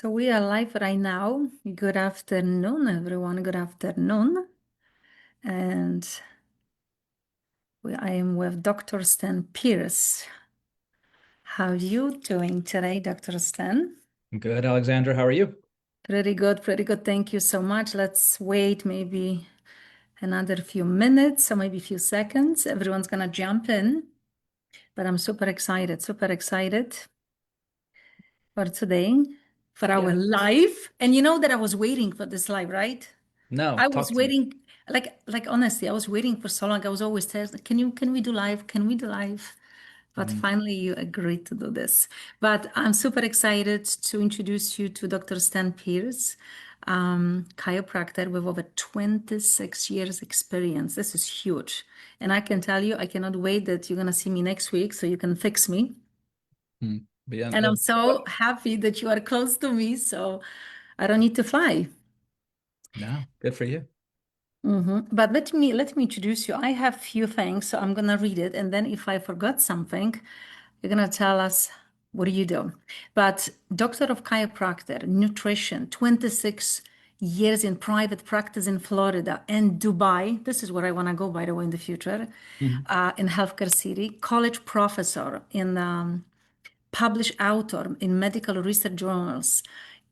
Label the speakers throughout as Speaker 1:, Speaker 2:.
Speaker 1: So we are live right now. Good afternoon, everyone. Good afternoon. And I am with Dr. Stan Pierce. How are you doing today, Dr. Stan?
Speaker 2: Good, Alexandra. How are you?
Speaker 1: Pretty good, pretty good. Thank you so much. Let's wait maybe another few minutes or maybe a few seconds. Everyone's gonna jump in, but I'm super excited for today, for our
Speaker 2: Yeah.
Speaker 1: live. And you know that I was waiting for this live, right?
Speaker 2: No,
Speaker 1: I was
Speaker 2: talk to me.
Speaker 1: waiting, like honestly, I was waiting for so long. I was always telling, can we do live? Can we do live? But
Speaker 2: Mm,
Speaker 1: finally you agreed to do this. But I'm super excited to introduce you to Dr. Stan Pierce, chiropractor with over 26 years experience. This is huge. And I can tell you, I cannot wait that you're gonna see me next week so you can fix me.
Speaker 2: yeah,
Speaker 1: And I'm so happy that you are close to me, so I don't need to fly.
Speaker 2: no, good for you.
Speaker 1: But let me introduce you. I have few things, so I'm gonna read it, and then if I forgot something, you're gonna tell us what do you do. But doctor of chiropractor, nutrition, 26 years in private practice in Florida and Dubai. This is where I want to go, by the way, in the future.
Speaker 2: Mhm.
Speaker 1: In healthcare city, college professor in published author in medical research journals,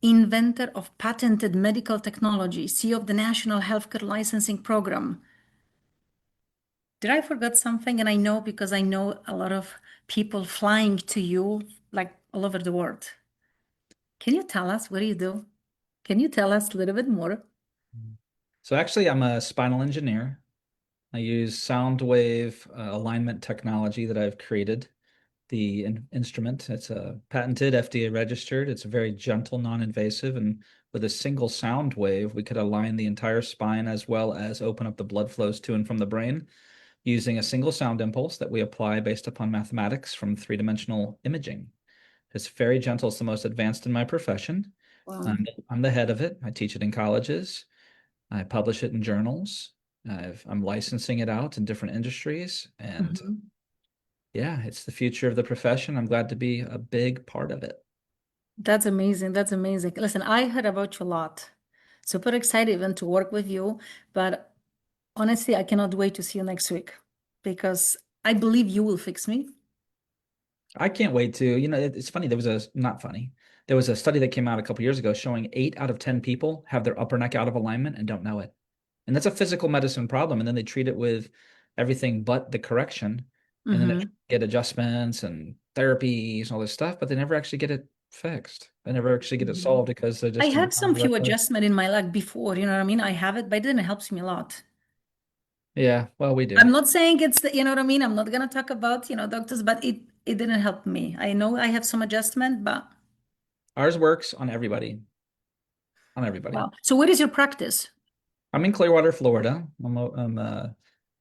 Speaker 1: inventor of patented medical technology, CEO of the National Healthcare Licensing Program. Did I forget something? And I know because I know a lot of people flying to you like all over the world. Can you tell us what do you do? Can you tell us a little bit more?
Speaker 2: So actually, I'm a spinal engineer. I use sound wave alignment technology that I've created. The instrument, it's a patented, FDA registered. It's very gentle, non-invasive, and with a single sound wave, we could align the entire spine as well as open up the blood flows to and from the brain using a single sound impulse that we apply based upon mathematics from three-dimensional imaging. It's very gentle. It's the most advanced in my profession.
Speaker 1: Wow.
Speaker 2: I'm the head of it. I teach it in colleges. I publish it in journals. I'm licensing it out in different industries. And
Speaker 1: Mhm.
Speaker 2: yeah, it's the future of the profession. I'm glad to be a big part of it.
Speaker 1: That's amazing. That's amazing. Listen, I heard about you a lot. Super excited even to work with you, but honestly, I cannot wait to see you next week because I believe you will fix me.
Speaker 2: I can't wait to, it's funny. Not funny. There was a study that came out a couple years ago showing 8 out of 10 people have their upper neck out of alignment and don't know it. And that's a physical medicine problem. And then they treat it with everything but the correction. And then they
Speaker 1: Hmm.
Speaker 2: get adjustments and therapies and all this stuff, but they never actually get it fixed. They never actually get it
Speaker 1: Hmm.
Speaker 2: solved because they're
Speaker 1: I
Speaker 2: just
Speaker 1: had
Speaker 2: not
Speaker 1: some
Speaker 2: in the
Speaker 1: few
Speaker 2: right place.
Speaker 1: adjustment in my leg before, you know what I mean? I have it, but it didn't help me a lot.
Speaker 2: Yeah, well, we
Speaker 1: I'm
Speaker 2: do.
Speaker 1: not saying it's the, you know what I mean? I'm not gonna talk about, doctors, but it didn't help me. I know I have some adjustment, but
Speaker 2: Ours works on everybody, on everybody.
Speaker 1: wow. So what is your practice?
Speaker 2: I'm in Clearwater, Florida. I'm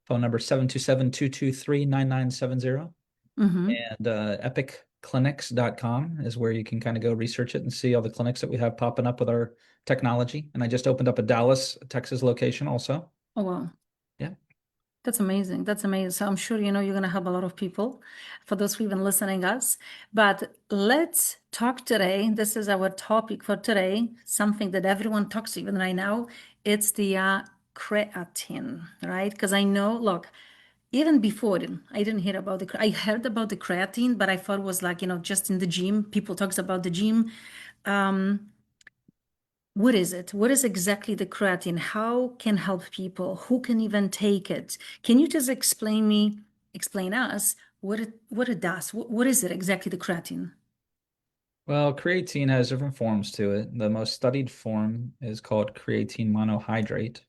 Speaker 2: phone number 727-223-9970.
Speaker 1: Hmm.
Speaker 2: And epicclinics.com is where you can kind of go research it and see all the clinics that we have popping up with our technology. And I just opened up a Dallas, Texas location also.
Speaker 1: Oh, wow.
Speaker 2: Yeah.
Speaker 1: That's amazing. That's amazing. So I'm sure you're going to help a lot of people for those who've been listening us. But let's talk today. This is our topic for today, something that everyone talks even right now. It's the creatine, right? Because I know, look, even before I didn't hear about I heard about the creatine, but I thought it was like, just in the gym. People talks about the gym. Um, what is it? What is exactly the creatine? How can help people? Who can even take it? Can you just explain us what it does? What is it exactly, the creatine?
Speaker 2: Well, creatine has different forms to it. The most studied form is called creatine monohydrate,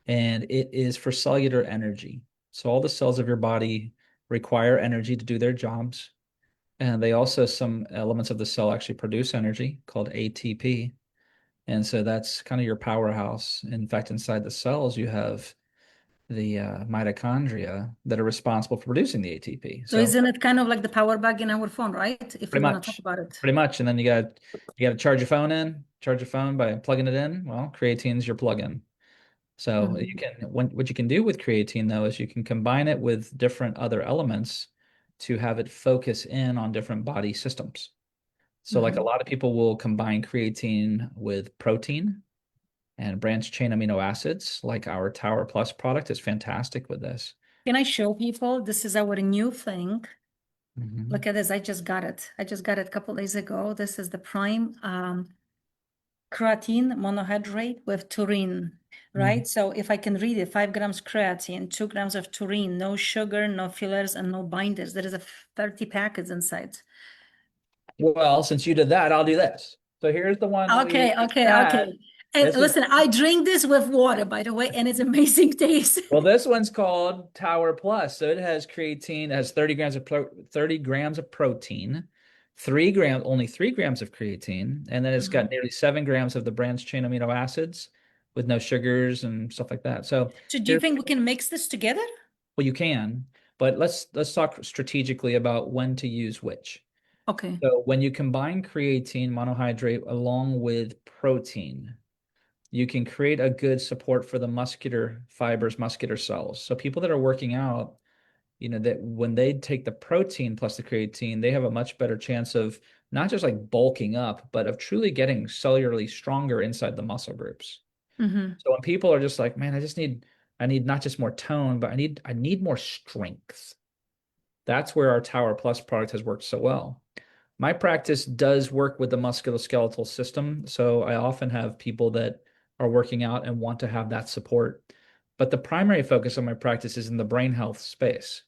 Speaker 2: and it is for cellular energy. So all the cells of your body require energy to do their jobs. And they also, some elements of the cell actually produce energy called ATP. And so that's kind of your powerhouse. In fact, inside the cells, you have the mitochondria that are responsible for producing the ATP.
Speaker 1: So
Speaker 2: So
Speaker 1: isn't it kind of like the power bank in our phone, right? If we're
Speaker 2: pretty
Speaker 1: gonna talk
Speaker 2: much,
Speaker 1: about it.
Speaker 2: pretty much. And then you got to charge your phone by plugging it in. Well, creatine's your plug-in. So
Speaker 1: Mhm.
Speaker 2: what you can do with creatine though is you can combine it with different other elements to have it focus in on different body systems. So like a lot of people will combine creatine with protein and branched chain amino acids, like our Tower Plus product is fantastic with this.
Speaker 1: Can I show people? This is our new thing.
Speaker 2: Mhm.
Speaker 1: Look at this. I just got it. I just got it a couple days ago. This is the prime creatine monohydrate with taurine,
Speaker 2: Mhm.
Speaker 1: right? So if I can read it, 5 grams creatine, 2 grams of taurine, no sugar, no fillers, and no binders. There is a 30 packets inside.
Speaker 2: Well, since you did that, I'll do this. So here's the one we
Speaker 1: Okay, okay,
Speaker 2: had.
Speaker 1: okay. And
Speaker 2: This is
Speaker 1: listen, I drink this with water, by the way, and it's amazing taste.
Speaker 2: Well, this one's called Tower Plus. So it has creatine, it has 30 grams of 30 grams of protein, 3 grams, only 3 grams of creatine, and then it's got nearly 7 grams of the branched chain amino acids with no sugars and stuff like that. So
Speaker 1: So do you
Speaker 2: here's
Speaker 1: think we can mix this together?
Speaker 2: well, you can, but let's talk strategically about when to use which.
Speaker 1: Okay.
Speaker 2: So when you combine creatine monohydrate along with protein, you can create a good support for the muscular fibers, muscular cells. So people that are working out, that when they take the protein plus the creatine, they have a much better chance of not just like bulking up, but of truly getting cellularly stronger inside the muscle groups.
Speaker 1: Mm-hmm.
Speaker 2: So when people are just like, man, I need not just more tone, but I need more strength. That's where our Tower Plus product has worked so well. My practice does work with the musculoskeletal system. So I often have people that are working out and want to have that support. But the primary focus of my practice is in the brain health space.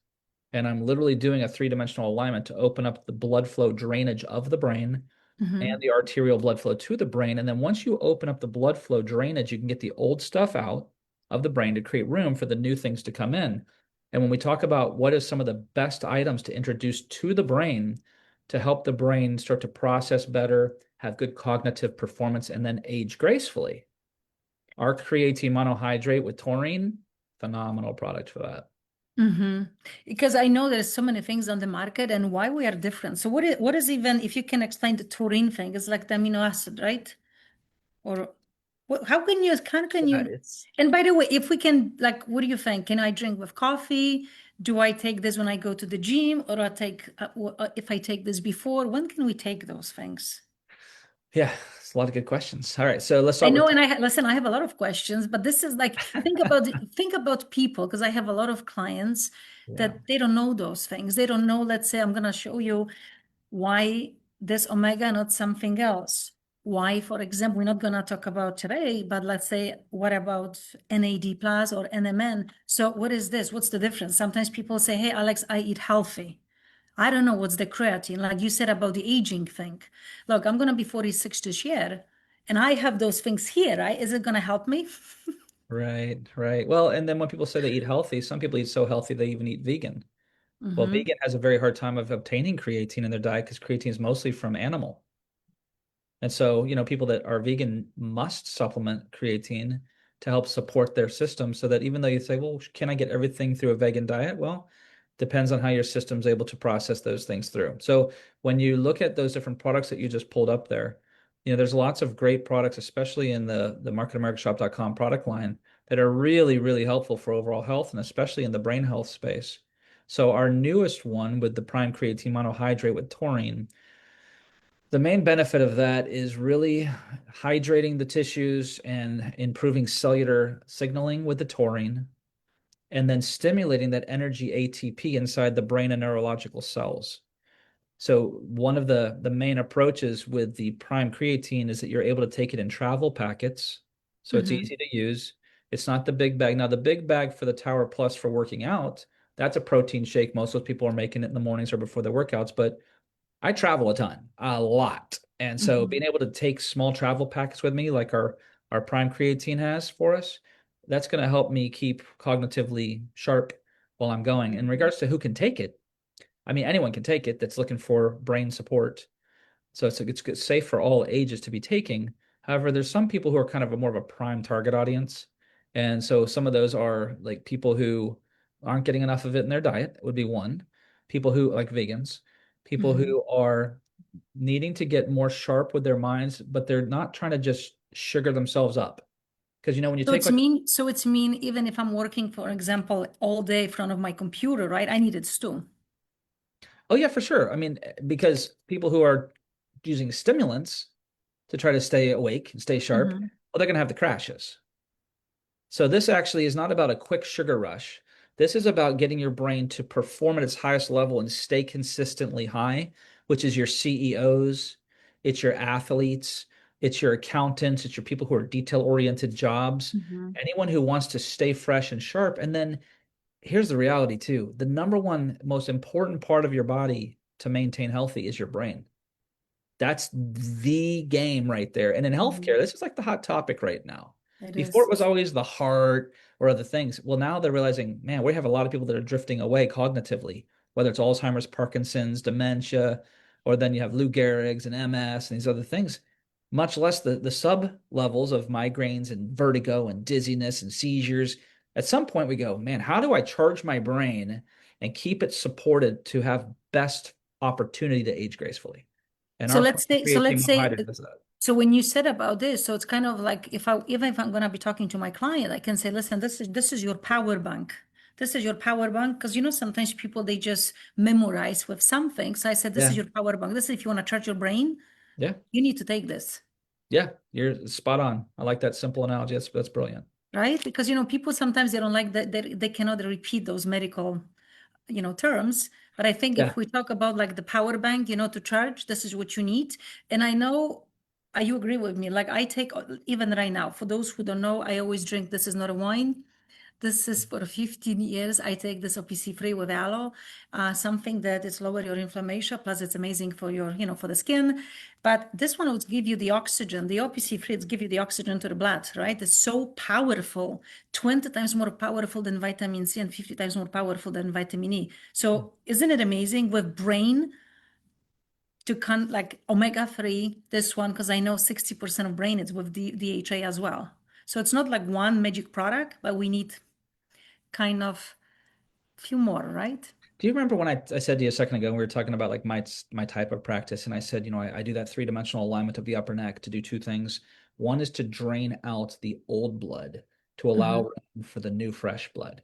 Speaker 2: And I'm literally doing a three-dimensional alignment to open up the blood flow drainage of the brain and
Speaker 1: Mm-hmm.
Speaker 2: the arterial blood flow to the brain. And then once you open up the blood flow drainage, you can get the old stuff out of the brain to create room for the new things to come in. And when we talk about what is some of the best items to introduce to the brain to help the brain start to process better, have good cognitive performance, and then age gracefully, our creatine monohydrate with taurine, phenomenal product for that.
Speaker 1: Mm-hmm. Because I know there's so many things on the market and why we are different. So what is even, if you can explain the taurine thing, it's like the amino acid, right? Or what, how can you,
Speaker 2: Yeah, it's
Speaker 1: and by the way, if we can, like, what do you think? Can I drink with coffee? Do I take this when I go to the gym or if I take this before, when can we take those things?
Speaker 2: yeah, it's a lot of good questions. All right, so let's
Speaker 1: I
Speaker 2: start
Speaker 1: know,
Speaker 2: with
Speaker 1: and listen, I have a lot of questions, but this is like, think about people, because I have a lot of clients
Speaker 2: yeah,
Speaker 1: that they don't know those things. They don't know, let's say, I'm going to show you why this omega, not something else. Why, for example, we're not going to talk about today, but let's say, what about NAD plus or NMN? So what is this? What's the difference? Sometimes people say, hey, Alex, I eat healthy. I don't know what's the creatine, like you said about the aging thing. Look, I'm going to be 46 this year, and I have those things here, right? Is it going to help me?
Speaker 2: right, right. Well, and then when people say they eat healthy, some people eat so healthy they even eat vegan. Well,
Speaker 1: Hmm.
Speaker 2: vegan has a very hard time of obtaining creatine in their diet because creatine is mostly from animal. And so, people that are vegan must supplement creatine to help support their system so that even though you say, well, can I get everything through a vegan diet? Well, depends on how your system's able to process those things through. So when you look at those different products that you just pulled up there, there's lots of great products, especially in the marketamericashop.com product line that are really, really helpful for overall health and especially in the brain health space. So our newest one with the Prime Creatine Monohydrate with taurine, the main benefit of that is really hydrating the tissues and improving cellular signaling with the taurine, and then stimulating that energy ATP inside the brain and neurological cells. So one of the main approaches with the prime creatine is that you're able to take it in travel packets. So it's
Speaker 1: Hmm.
Speaker 2: easy to use. It's not the big bag. Now, the big bag for the Tower Plus for working out, that's a protein shake. Most of those people are making it in the mornings or before their workouts, but I travel a ton, a lot. And so being
Speaker 1: Hmm.
Speaker 2: able to take small travel packets with me, like our Prime Creatine has for us, that's going to help me keep cognitively sharp while I'm going. In regards to who can take it, I mean, anyone can take it that's looking for brain support. So it's safe for all ages to be taking. However, there's some people who are kind of more of a prime target audience. And so some of those are like people who aren't getting enough of it in their diet would be one. People who like vegans, people
Speaker 1: Hmm.
Speaker 2: who are needing to get more sharp with their minds, but they're not trying to just sugar themselves up. Because when you
Speaker 1: So
Speaker 2: take
Speaker 1: it's
Speaker 2: like,
Speaker 1: mean, so it's mean, even if I'm working, for example, all day in front of my computer, right? I need it too.
Speaker 2: oh yeah, for sure. I mean, because people who are using stimulants to try to stay awake and stay sharp,
Speaker 1: Mm-hmm.
Speaker 2: well, they're going to have the crashes. So this actually is not about a quick sugar rush. This is about getting your brain to perform at its highest level and stay consistently high, which is your CEOs, it's your athletes, it's your accountants, it's your people who are detail-oriented jobs,
Speaker 1: Mm-hmm.
Speaker 2: anyone who wants to stay fresh and sharp. And then here's the reality too. The number one most important part of your body to maintain healthy is your brain. That's the game right there. And in
Speaker 1: Mm-hmm.
Speaker 2: healthcare, this is like the hot topic right now.
Speaker 1: It
Speaker 2: Before
Speaker 1: is.
Speaker 2: it was always the heart or other things. Well, now they're realizing, man, we have a lot of people that are drifting away cognitively, whether it's Alzheimer's, Parkinson's, dementia, or then you have Lou Gehrig's and MS and these other things, much less the sub levels of migraines and vertigo and dizziness and seizures. At some point, we go, man, how do I charge my brain and keep it supported to have best opportunity to age gracefully? And
Speaker 1: So
Speaker 2: our
Speaker 1: let's say, so
Speaker 2: creatine
Speaker 1: let's say,
Speaker 2: monohydrate does that.
Speaker 1: so when you said about this, so it's kind of like if I even if I'm gonna be talking to my client, I can say, listen, this is your power bank. This is your power bank because sometimes people they just memorize with something. So I said, this is
Speaker 2: Yeah.
Speaker 1: your power bank. This is if you want to charge your brain,
Speaker 2: Yeah.
Speaker 1: you need to take this,
Speaker 2: Yeah. You're spot on. I like that simple analogy. That's brilliant.
Speaker 1: right? Because people sometimes they don't like that they cannot repeat those medical terms. But I think
Speaker 2: Yeah.
Speaker 1: if we talk about like the power bank, to charge, this is what you need. And I know you agree with me. Like I take even right now, for those who don't know, I always drink. This is not a wine. This is for 15 years. I take this OPC-free with aloe, something that is lower your inflammation. Plus, it's amazing for for the skin. But this one will give you the oxygen. The OPC-free will give you the oxygen to the blood, right? It's so powerful, 20 times more powerful than vitamin C and 50 times more powerful than vitamin E. So, isn't it amazing with brain to like omega-3, this one, because I know 60% of brain is with DHA as well. So it's not like one magic product, but we need kind of few more, right?
Speaker 2: Do you remember when I said to you a second ago, we were talking about like my type of practice, and I said, I do that three-dimensional alignment of the upper neck to do two things. One is to drain out the old blood to allow
Speaker 1: Hmm.
Speaker 2: room for the new fresh blood.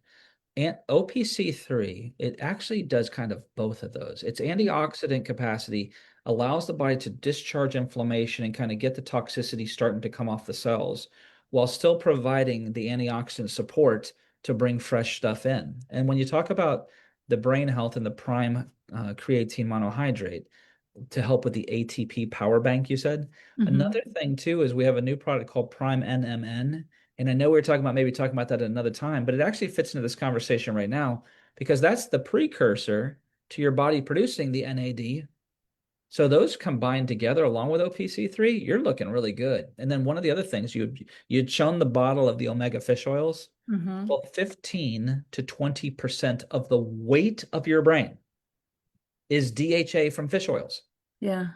Speaker 2: And OPC3, it actually does kind of both of those. Its antioxidant capacity allows the body to discharge inflammation and kind of get the toxicity starting to come off the cells while still providing the antioxidant support to bring fresh stuff in. And when you talk about the brain health and the prime creatine monohydrate to help with the ATP power bank, you said. Another
Speaker 1: Hmm.
Speaker 2: thing too is we have a new product called Prime NMN. And I know we were talking about maybe talking about that at another time, but it actually fits into this conversation right now because that's the precursor to your body producing the NAD. So those combined together along with OPC3, you're looking really good. And then one of the other things you'd shown the bottle of the omega fish oils.
Speaker 1: Hmm.
Speaker 2: Well, 15 to 20% of the weight of your brain is DHA from fish oils.
Speaker 1: Yeah.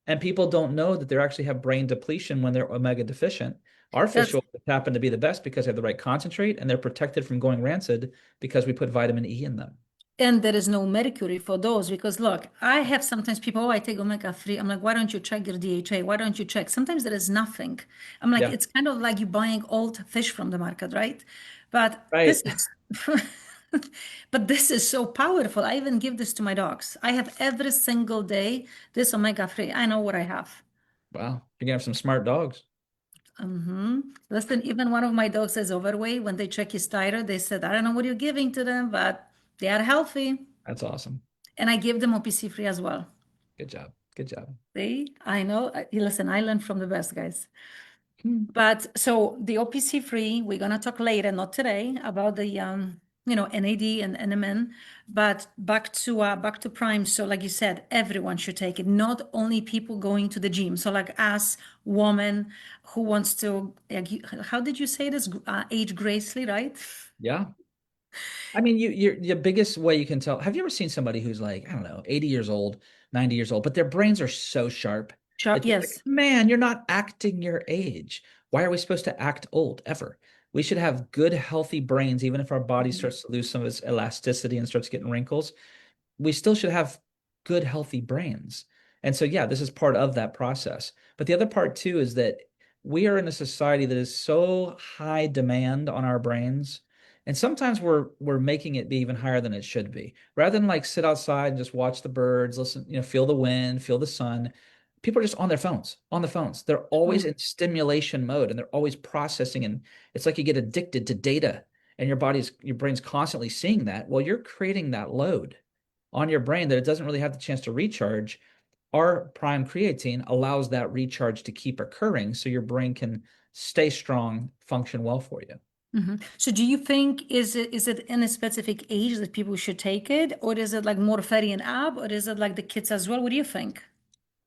Speaker 2: And people don't know that they actually have brain depletion when they're omega deficient. Our fish
Speaker 1: That's
Speaker 2: oils happen to be the best because they have the right concentrate and they're protected from going rancid because we put vitamin E in them.
Speaker 1: and there is no mercury for those because look, I have sometimes people, oh, I take omega-3. I'm like, why don't you check your DHA? Why don't you check? Sometimes there is nothing. I'm like,
Speaker 2: Yeah.
Speaker 1: it's kind of like you buying old fish from the market, right? But
Speaker 2: Right.
Speaker 1: this is but this is so powerful. I even give this to my dogs. I have every single day this omega-3. I know what I have.
Speaker 2: Wow. You're gonna have some smart dogs.
Speaker 1: Listen, even one of my dogs is overweight. When they check his titer, they said, I don't know what you're giving to them, but they are healthy.
Speaker 2: That's awesome.
Speaker 1: And I give them OPC free as well.
Speaker 2: Good job. Good job.
Speaker 1: See, I know. Listen, I learned from the best guys.
Speaker 2: Hmm.
Speaker 1: But so the OPC free, we're gonna talk later, not today, about the NAD and NMN. But back to Prime. So like you said, everyone should take it, not only people going to the gym. So like us, woman who wants to, like, how did you say this? Age gracefully, right?
Speaker 2: Yeah. I mean, your biggest way you can tell. Have you ever seen somebody who's like, I don't know, 80 years old, 90 years old, but their brains are so sharp
Speaker 1: Sharp,
Speaker 2: that you're like,
Speaker 1: yes.
Speaker 2: man, you're not acting your age. Why are we supposed to act old ever? We should have good, healthy brains, even if our body
Speaker 1: Mhm.
Speaker 2: starts to lose some of its elasticity and starts getting wrinkles. We still should have good, healthy brains. And so, yeah, this is part of that process. But the other part too is that we are in a society that is so high demand on our brains. And sometimes we're making it be even higher than it should be. Rather than like sit outside and just watch the birds, listen, feel the wind, feel the sun. people are just on their phones, on the phones. They're always in stimulation mode and they're always processing. And it's like you get addicted to data and your brain's constantly seeing that. Well, you're creating that load on your brain that it doesn't really have the chance to recharge. Our prime creatine allows that recharge to keep occurring so your brain can stay strong, function well for you.
Speaker 1: So do you think is it in a specific age that people should take it, or is it like more fatty and ab, or is it like the kids as well? What do you think?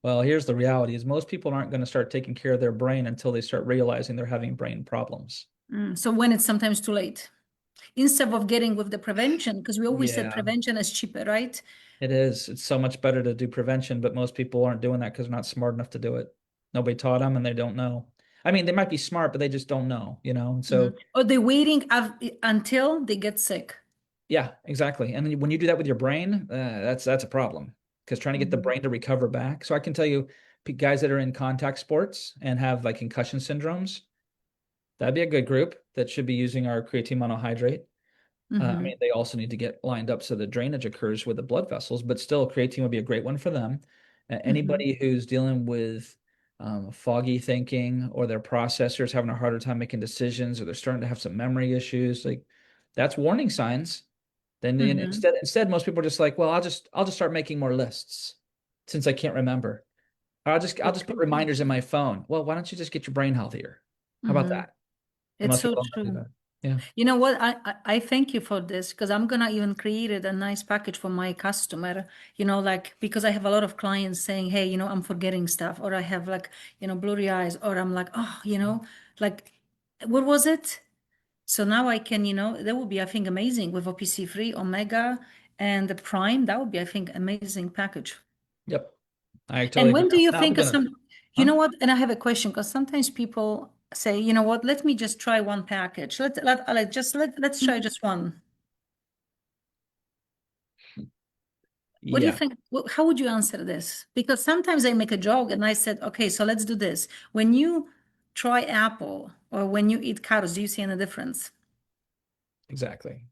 Speaker 2: Well, here's the reality is most people aren't going to start taking care of their brain until they start realizing they're having brain problems.
Speaker 1: So when it's sometimes too late, instead of getting with the prevention, because we always said
Speaker 2: Yeah,
Speaker 1: prevention is cheaper, right?
Speaker 2: it is. It's so much better to do prevention, but most people aren't doing that because they're not smart enough to do it. Nobody taught them and they don't know. I mean, they might be smart, but they just don't know, you know? So,
Speaker 1: Or they're waiting until they get sick.
Speaker 2: yeah, exactly. And when you do that with your brain, that's a problem because trying to get the brain to recover back. So I can tell you, guys that are in contact sports and have like concussion syndromes, that'd be a good group that should be using our creatine monohydrate. I mean, they also need to get lined up so the drainage occurs with the blood vessels, but still, creatine would be a great one for them. Anybody who's dealing with foggy thinking or their processors having a harder time making decisions or they're starting to have some memory issues, like that's warning signs. Then instead, most people are just like, well, I'll just start making more lists since I can't remember. Or I'll just put reminders in my phone. Well, why don't you just get your brain healthier? How about that? And
Speaker 1: It's
Speaker 2: most
Speaker 1: so
Speaker 2: people don't do
Speaker 1: true.
Speaker 2: that. Yeah.
Speaker 1: You know what? I thank you for this because I'm gonna even create a nice package for my customer. Like because I have a lot of clients saying, "Hey, I'm forgetting stuff," or I have like, blurry eyes, or I'm like, "Oh, like what was it?" So now I can, that would be, I think, amazing with OPC free, Omega, and the Prime. That would be, I think, amazing package.
Speaker 2: Yep. I
Speaker 1: And
Speaker 2: totally agree.
Speaker 1: when do you
Speaker 2: Now I'm
Speaker 1: think of
Speaker 2: gonna,
Speaker 1: some, you
Speaker 2: huh?
Speaker 1: know what? And I have a question because sometimes people say, you know what, let me just try one package. Let's try just one. What do you
Speaker 2: Yeah,
Speaker 1: think? How would you answer this? Because sometimes I make a joke and I said, okay, so let's do this. When you try apple or when you eat carrots, do you see any difference?
Speaker 2: exactly.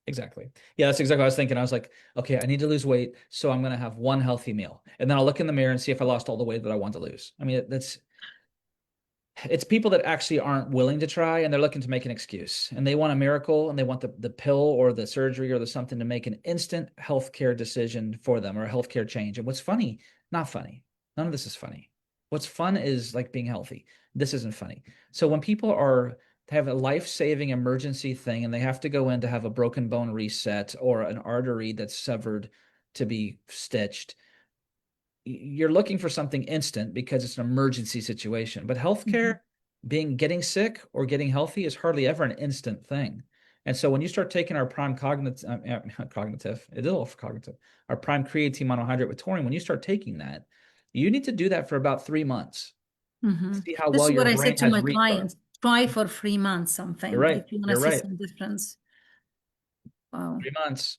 Speaker 2: Exactly. Yeah, that's exactly what I was thinking. I was like, okay, I need to lose weight, so I'm gonna have one healthy meal. And then I'll look in the mirror and see if I lost all the weight that I want to lose. I mean, it's people that actually aren't willing to try and they're looking to make an excuse. And they want a miracle and they want the pill or the surgery or the something to make an instant healthcare decision for them or a healthcare change. And what's funny, not funny. None of this is funny. What's fun is like being healthy. This isn't funny. So when people have a life-saving emergency thing and they have to go in to have a broken bone reset or an artery that's severed to be stitched, you're looking for something instant because it's an emergency situation. But healthcare, getting sick or getting healthy is hardly ever an instant thing. And so when you start taking our prime cognitive, it is all for cognitive, our prime creatine monohydrate with taurine, when you start taking that, you need to do that for about 3 months. See how
Speaker 1: This
Speaker 2: well
Speaker 1: is
Speaker 2: your
Speaker 1: what I said
Speaker 2: brain
Speaker 1: to
Speaker 2: has
Speaker 1: my
Speaker 2: recharged.
Speaker 1: clients. Try for 3 months
Speaker 2: You're
Speaker 1: something
Speaker 2: right.
Speaker 1: if you want to
Speaker 2: You're
Speaker 1: see
Speaker 2: right.
Speaker 1: some difference. Wow.
Speaker 2: 3 months.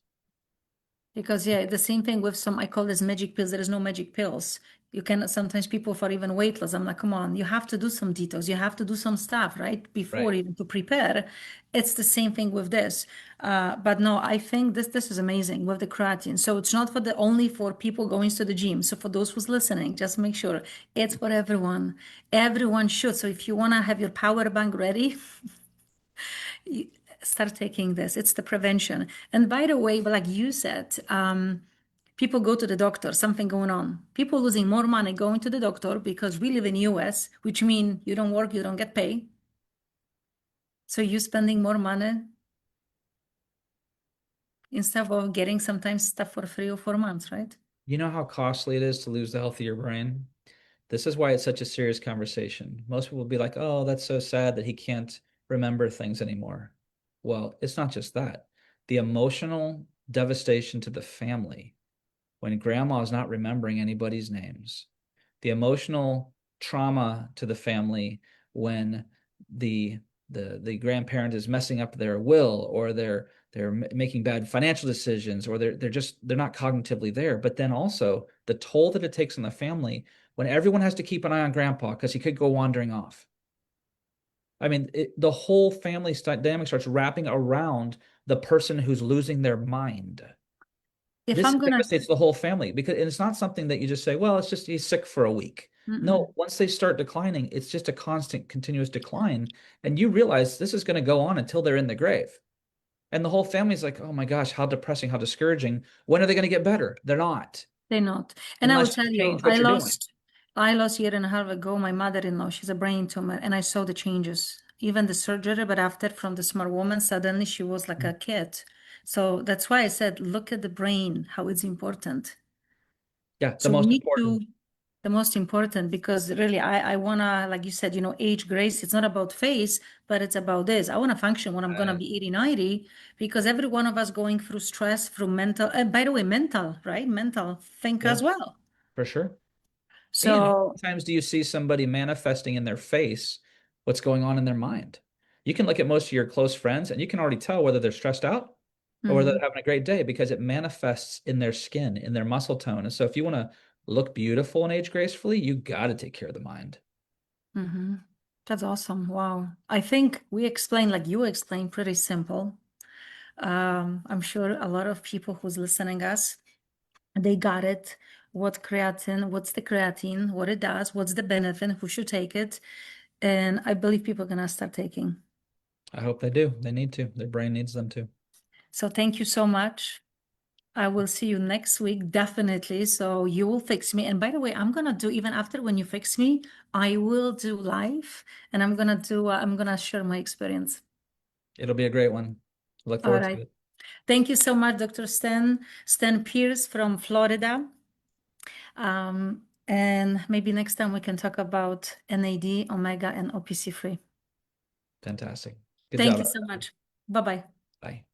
Speaker 1: Because yeah, the same thing with some, I call this magic pills. There is no magic pills. You can sometimes people for even weight loss. I'm like, come on, you have to do some detox. You have to do some stuff, right? Before
Speaker 2: Right.
Speaker 1: even to prepare. It's the same thing with this. But no, I think this is amazing with the creatine. So it's not for the only for people going to the gym. So for those who's listening, just make sure it's for everyone. Everyone should. So if you want to have your power bank ready, you start taking this. It's the prevention. And by the way, like you said, people go to the doctor, something going on. People losing more money going to the doctor because we live in US, which means you don't work, you don't get paid. So you're spending more money instead of getting sometimes stuff for 3 or 4 months, right?
Speaker 2: You know how costly it is to lose the health of your brain? This is why it's such a serious conversation. Most people will be like, oh, that's so sad that he can't remember things anymore. Well, it's not just that. The emotional devastation to the family when grandma's not remembering anybody's names, the emotional trauma to the family when the the grandparent is messing up their will or they're making bad financial decisions or they're not cognitively there, but then also the toll that it takes on the family when everyone has to keep an eye on grandpa because he could go wandering off. I mean, the whole family dynamic starts wrapping around the person who's losing their mind.
Speaker 1: If
Speaker 2: This
Speaker 1: I'm gonna,
Speaker 2: devastates the whole family because it's not something that you just say, well, it's just he's sick for a week. No, once they start declining, it's just a constant, continuous decline. And you realize this is going to go on until they're in the grave. And the whole family's like, oh my gosh, how depressing, how discouraging. When are they going to get better? They're not,
Speaker 1: they're not. And I will
Speaker 2: unless
Speaker 1: tell
Speaker 2: you
Speaker 1: you,
Speaker 2: change what you're doing.
Speaker 1: I lost a year and a half ago my mother-in-law. She's a brain tumor, and I saw the changes, even the surgery. But after, from the smart woman, suddenly she was like a kid. So that's why I said, look at the brain, how it's important.
Speaker 2: Yeah, the
Speaker 1: So we
Speaker 2: most
Speaker 1: need
Speaker 2: important.
Speaker 1: to, the most important, because really, I wanna, like you said, age grace. It's not about face, but it's about this. I wanna function when I'm gonna be 80, 90, because every one of us going through stress, through mental, and by the way, mental, right? Mental think
Speaker 2: Yeah,
Speaker 1: as well.
Speaker 2: for sure. And how
Speaker 1: So,
Speaker 2: many times do you see somebody manifesting in their face what's going on in their mind? You can look at most of your close friends and you can already tell whether they're stressed out or whether they're having a great day because it manifests in their skin, in their muscle tone. And so if you want to look beautiful and age gracefully, you got to take care of the mind.
Speaker 1: that's awesome. Wow. I think we explained, like you explained, pretty simple. I'm sure a lot of people who's listening us, they got it. What creatine, what's the creatine, what it does, what's the benefit, who should take it. And I believe people are gonna start taking.
Speaker 2: I hope they do. They need to. Their brain needs them to.
Speaker 1: So thank you so much. I will see you next week, definitely. So you will fix me. And by the way, I'm gonna do, even after when you fix me, I will do live, and I'm gonna share my experience.
Speaker 2: It'll be a great one. Look
Speaker 1: All
Speaker 2: forward to
Speaker 1: right.
Speaker 2: it.
Speaker 1: Thank you so much, Dr. Stan Pierce from Florida. And maybe next time we can talk about NAD, omega, and OPC free.
Speaker 2: Fantastic. Good
Speaker 1: Thank
Speaker 2: job.
Speaker 1: you so much. Bye-bye.
Speaker 2: Bye.